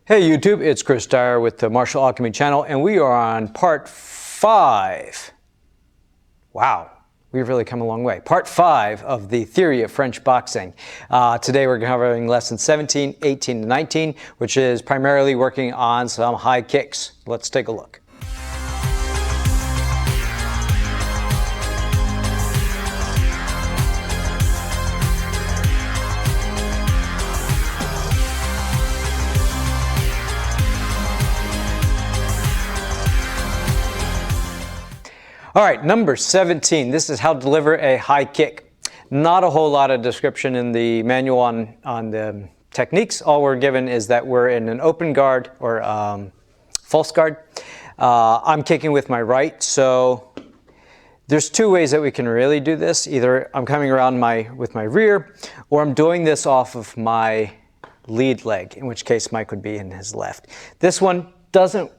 Hey YouTube, it's Chris Dyer with the Martial Alchemy channel, and we are on part 5. Wow, we've really come a long way. Part 5 of the theory of French boxing. Today we're covering lessons 17, 18, and 19, which is primarily working on some high kicks. Let's take a look. All right, number 17. This is how to deliver a high kick. Not a whole lot of description in the manual on the techniques. All we're given is that we're in an open guard or false guard. I'm kicking with my right, so there's two ways that we can really do this. Either I'm coming around with my rear, or I'm doing this off of my lead leg, in which case Mike would be in his left. This one doesn't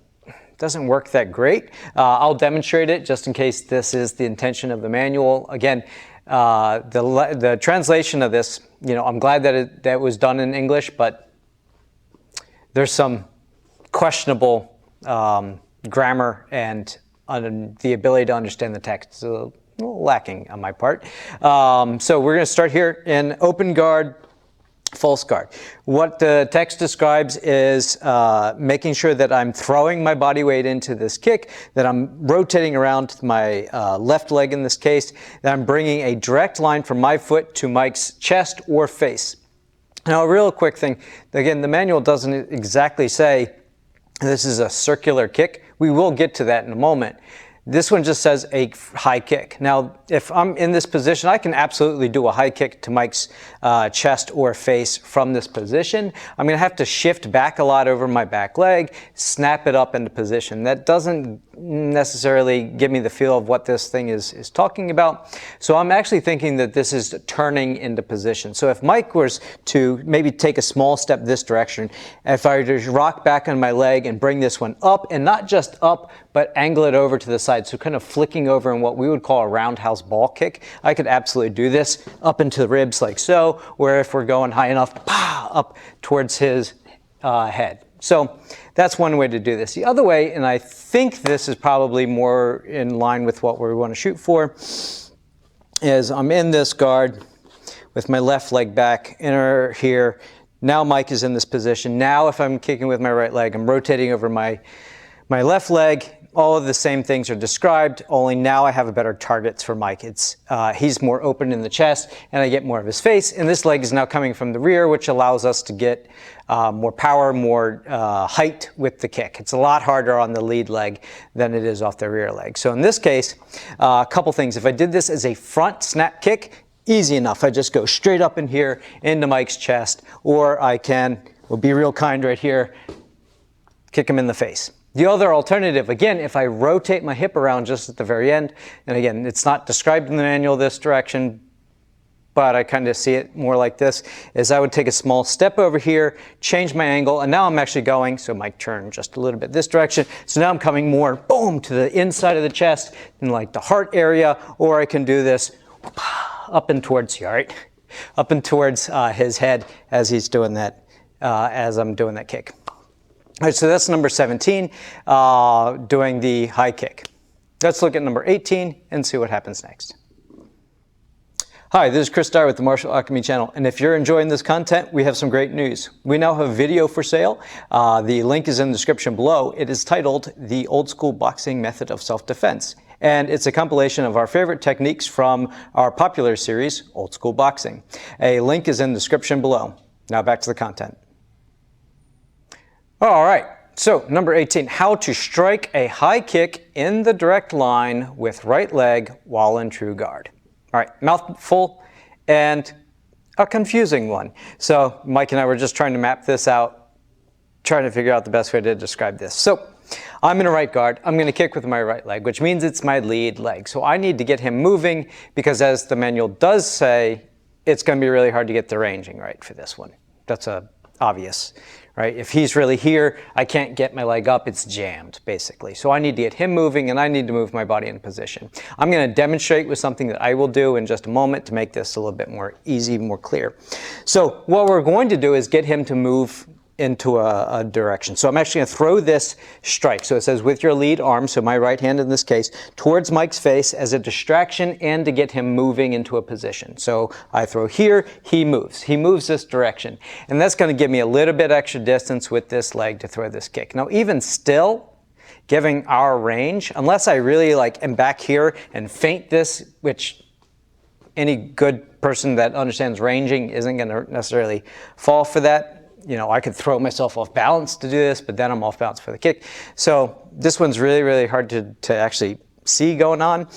work that great. I'll demonstrate it just in case this is the intention of the manual. Again, the translation of this, I'm glad that that was done in English, but there's some questionable grammar and the ability to understand the text. It's a little lacking on my part. So we're going to start here in open guard, false guard. What the text describes is making sure that I'm throwing my body weight into this kick, that I'm rotating around my left leg in this case, that I'm bringing a direct line from my foot to Mike's chest or face. Now, a real quick thing, again, the manual doesn't exactly say this is a circular kick. We will get to that in a moment. This one just says a high kick. Now, if I'm in this position, I can absolutely do a high kick to Mike's chest or face from this position. I'm going to have to shift back a lot over my back leg, snap it up into position. That doesn't necessarily give me the feel of what this thing is talking about. So I'm actually thinking that this is turning into position. So if Mike was to maybe take a small step this direction, if I just rock back on my leg and bring this one up, and not just up, but angle it over to the side, so kind of flicking over in what we would call a roundhouse ball kick, I could absolutely do this up into the ribs like so, where if we're going high enough, up towards his head. So that's one way to do this. The other way, and I think this is probably more in line with what we want to shoot for, is I'm in this guard with my left leg back, inner here. Now Mike is in this position. Now if I'm kicking with my right leg, I'm rotating over my left leg. All of the same things are described, only now I have a better targets for Mike. He's more open in the chest, and I get more of his face. And this leg is now coming from the rear, which allows us to get more power, more height with the kick. It's a lot harder on the lead leg than it is off the rear leg. So in this case, a couple things. If I did this as a front snap kick, easy enough. I just go straight up in here into Mike's chest, or I we'll be real kind right here, kick him in the face. The other alternative, again, if I rotate my hip around just at the very end, and again, it's not described in the manual this direction, but I kind of see it more like this, is I would take a small step over here, change my angle, and now I'm actually going, so Mike turn just a little bit this direction, so now I'm coming more, boom, to the inside of the chest, in like the heart area, or I can do this up and towards here, right? Up and towards his head as he's doing that, as I'm doing that kick. All right, so that's number 17, doing the high kick. Let's look at number 18 and see what happens next. Hi, this is Chris Dyer with the Martial Alchemy channel, and if you're enjoying this content, we have some great news. We now have a video for sale. The link is in the description below. It is titled The Old School Boxing Method of Self-Defense, and it's a compilation of our favorite techniques from our popular series, Old School Boxing. A link is in the description below. Now back to the content. All right, so number 18, how to strike a high kick in the direct line with right leg while in true guard. All right, mouthful and a confusing one. So Mike and I were just trying to map this out, trying to figure out the best way to describe this. So I'm in a right guard. I'm going to kick with my right leg, which means it's my lead leg. So I need to get him moving because, as the manual does say, it's going to be really hard to get the ranging right for this one. That's obvious. Right? If he's really here, I can't get my leg up, it's jammed, basically. So I need to get him moving, and I need to move my body in position. I'm going to demonstrate with something that I will do in just a moment to make this a little bit more easy, more clear. So what we're going to do is get him to move into a direction. So I'm actually going to throw this strike. So it says with your lead arm, so my right hand in this case, towards Mike's face as a distraction and to get him moving into a position. So I throw here, he moves. He moves this direction. And that's going to give me a little bit extra distance with this leg to throw this kick. Now even still, giving our range, unless I really like am back here and feint this, which any good person that understands ranging isn't going to necessarily fall for that. You know, I could throw myself off balance to do this, but then I'm off balance for the kick. So this one's really, really hard to actually see going on,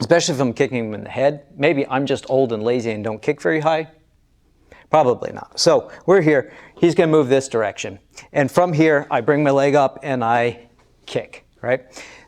especially if I'm kicking him in the head. Maybe I'm just old and lazy and don't kick very high. Probably not. So we're here. He's going to move this direction. And from here, I bring my leg up and I kick, right?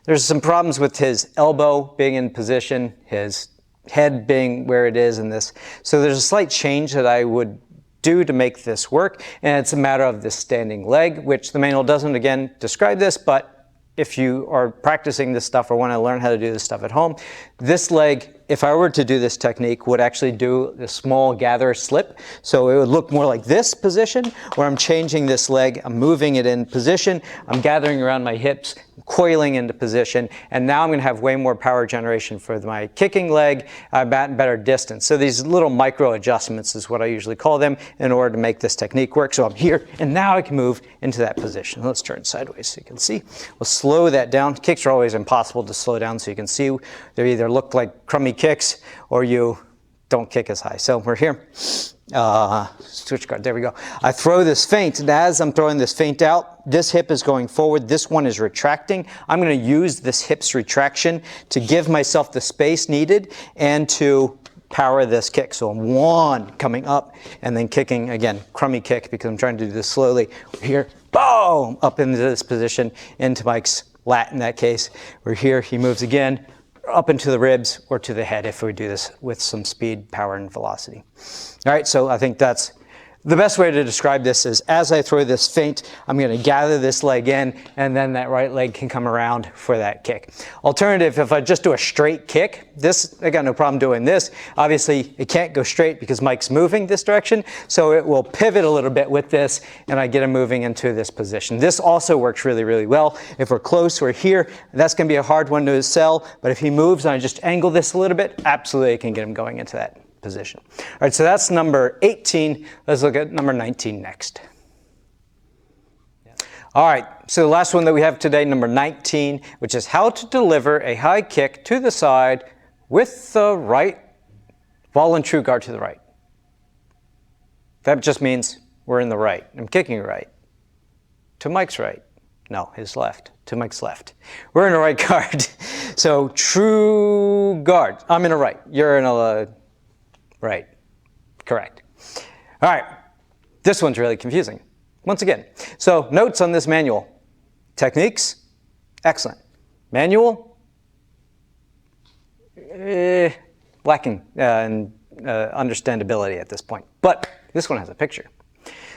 There's some problems with his elbow being in position, his head being where it is in this. So there's a slight change that I would do to make this work, and it's a matter of this standing leg, which the manual doesn't again describe this, but if you are practicing this stuff or want to learn how to do this stuff at home, this leg, if I were to do this technique, would actually do the small gather slip. So it would look more like this position, where I'm changing this leg, I'm moving it in position, I'm gathering around my hips, coiling into position, and now I'm going to have way more power generation for my kicking leg, better distance. So these little micro adjustments is what I usually call them in order to make this technique work. So I'm here, and now I can move into that position. Let's turn sideways so you can see. We'll slow that down. Kicks are always impossible to slow down, so you can see they either look like crummy kicks or you don't kick as high. So we're here. Switch guard, there we go. I throw this feint, and as I'm throwing this feint out, this hip is going forward, this one is retracting. I'm going to use this hip's retraction to give myself the space needed and to power this kick. So I'm one coming up and then kicking, again, crummy kick because I'm trying to do this slowly. We're here, boom, up into this position, into Mike's lat in that case. We're here, he moves again, up into the ribs or to the head if we do this with some speed, power, and velocity. All right, so I think that's the best way to describe this is as I throw this feint, I'm going to gather this leg in, and then that right leg can come around for that kick. Alternative, if I just do a straight kick, I got no problem doing this. Obviously, it can't go straight because Mike's moving this direction, so it will pivot a little bit with this, and I get him moving into this position. This also works really, really well. If we're close, we're here. That's going to be a hard one to sell, but if he moves and I just angle this a little bit, absolutely I can get him going into that position. All right, so that's number 18. Let's look at number 19 next. All right, so the last one that we have today, number 19, which is how to deliver a high kick to the side with the right ball and true guard to the right. That just means we're in the right. I'm kicking right. To Mike's right. No, his left. To Mike's left. We're in a right guard. So true guard. I'm in a right. You're in a right. Correct. All right. This one's really confusing. Once again. So notes on this manual. Techniques, excellent. Manual, lacking in understandability at this point. But this one has a picture.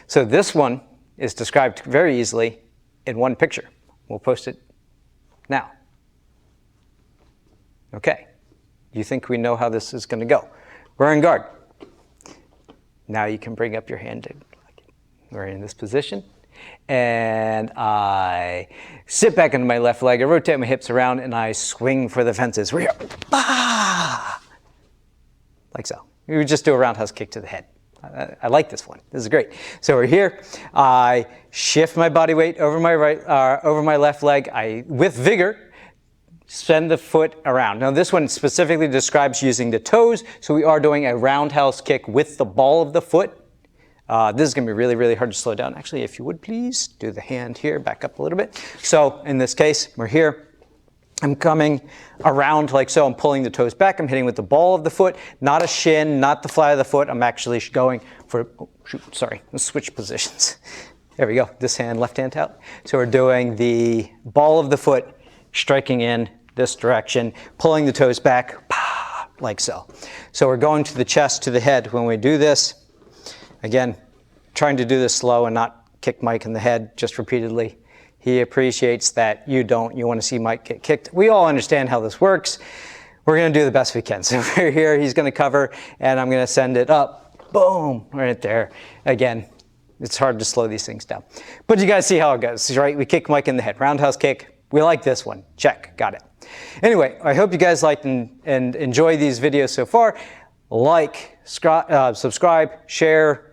So this one is described very easily in one picture. We'll post it now. Okay. You think we know how this is going to go. We're in guard. Now you can bring up your hand. We're in this position. And I sit back into my left leg. I rotate my hips around and I swing for the fences. We're here. Bah! Like so. We would just do a roundhouse kick to the head. I like this one. This is great. So we're here. I shift my body weight over my over my left leg. I, with vigor, send the foot around. Now this one specifically describes using the toes, so we are doing a roundhouse kick with the ball of the foot. This is going to be really, really hard to slow down. Actually, if you would please, do the hand here, back up a little bit. So in this case, we're here. I'm coming around like so. I'm pulling the toes back. I'm hitting with the ball of the foot, not a shin, not the flat of the foot. I'm actually going for, oh, shoot, sorry, let's switch positions. There we go. This hand, left hand out. So we're doing the ball of the foot, striking in this direction, pulling the toes back, like so. So we're going to the chest, to the head. When we do this, again, trying to do this slow and not kick Mike in the head just repeatedly. He appreciates that you don't. You want to see Mike get kicked. We all understand how this works. We're going to do the best we can. So we're here, he's going to cover, and I'm going to send it up. Boom, right there. Again, It's hard to slow these things down. But you guys see how it goes, right? We kick Mike in the head. Roundhouse kick. We like this one. Check. Got it. Anyway, I hope you guys liked and enjoy these videos so far. Like, subscribe, share,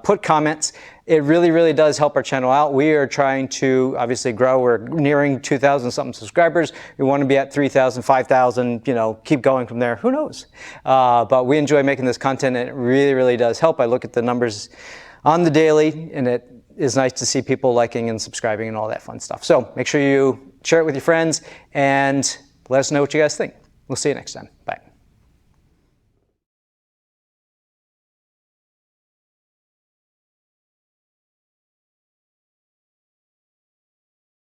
put comments. It really, really does help our channel out. We are trying to obviously grow. We're nearing 2,000 something subscribers. We want to be at 3,000, 5,000, you know, keep going from there. Who knows? But we enjoy making this content, and it really, really does help. I look at the numbers on the daily, and it is nice to see people liking and subscribing and all that fun stuff. So make sure you share it with your friends and let us know what you guys think. We'll see you next time. Bye.